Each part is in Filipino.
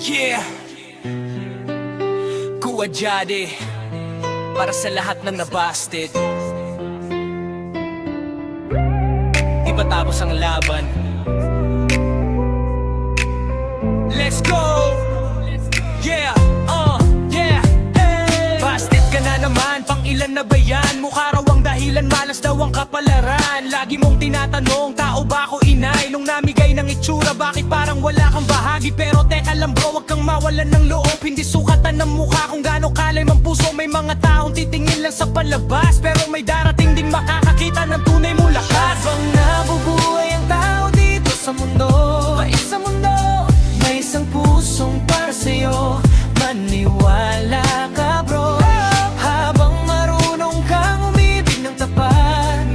Yeah, Kuwa Jade, para sa lahat ng nabasted. Di pa tapos ang laban. Let's go! Yeah, yeah, hey. Busted ka na naman, pang ilan na ba yan? Mukha raw ang dahilan, malas daw ang kapalaran. Lagi mong tinatanong, tao ba ako inay? Nung namigay ng itsura, bakit parang wala kang bahagi? Pero teka lang bro, wag kang mawalan ng loob. Hindi sukatan ng mukha kung gaano kalay mang puso. May mga taong titingin lang sa palabas, pero may darating din makakakita ng tunay mong lakas. Habang nabubuhay ang tao dito sa mundo, sa mundo, may isang pusong para sa'yo. Maniwala ka bro, habang marunong kang umibig ng tapat,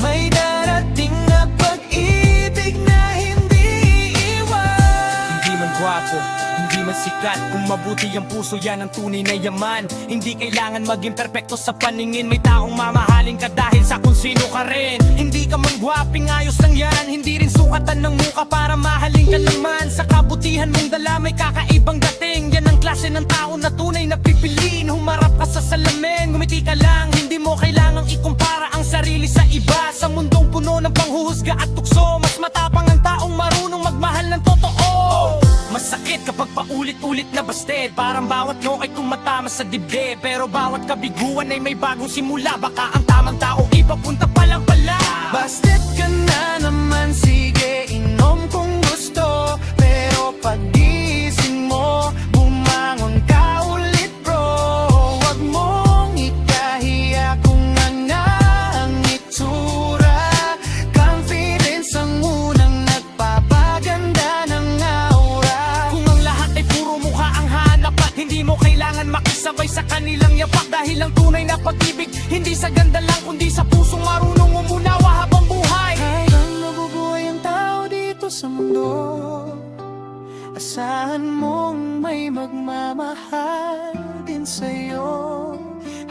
may darating na pag-ibig na hindi iwan. Hindi man gwapo, hindi man sikat, kung mabuti ang puso, yan ang tunay na yaman. Hindi kailangan maging perpekto sa paningin, may taong mamahalin ka dahil sa kung sino ka rin. Hindi ka man gwaping, ayos lang yan. Hindi rin sukatan ng muka para mahalin ka naman. Sa kabutihan mong dala may kakaibang dating. Yan ang klase ng tao na tunay na pipiliin. Humarap ka sa salamin, ngumiti ka lang. Hindi mo kailangang ikumpara ang sarili sa iba. Sa mundong puno ng panghuhusga at tukso, mas matapang ang taong marunong magmahal ng totoo. Masakit kapag paulit-ulit na busted, parang bawat no ay tumatama sa dibdib. Pero bawat kabiguan ay may bagong simula. Baka ang tamang tao ipapunta pa lang pala. Busted ka na naman, sige inom kung gusto. Pero pagising mo, bumangon ka ulit bro. Wag mong ikahiya kung ano ang itsura. Confidence ang unang nagpapaganda ng aura. Kung ang lahat ay puro mukha ang hanap at hindi mo kailangan makisabay sa kanilang yapak. Dahil ang tunay na pag-ibig, hindi sa ganda lang kundi sa pusong marunong umunawa habang buhay. Habang nabubuhay ang tao dito sa mundo, asahan mong may magmamahal din sa'yo.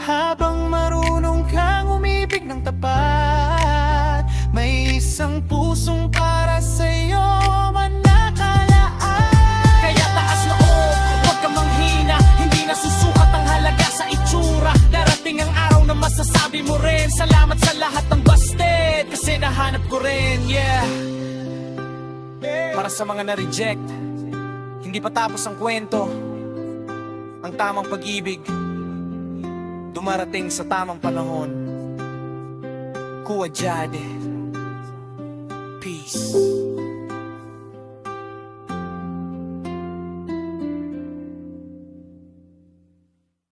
Habang marunong kang umibig ng tapat, may isang pusong para sa'yo manakalaan. Kaya taas loob, huwag kang manghina. Hindi nasusukat ang halaga sa itsura. Darating ang araw na masasabi mo rin, salamat sa lahat ng busted, kasi nahanap ko rin, yeah. Para sa mga na-reject, hindi pa tapos ang kwento. Ang tamang pag-ibig dumarating sa tamang panahon. Kuwa Jade, peace.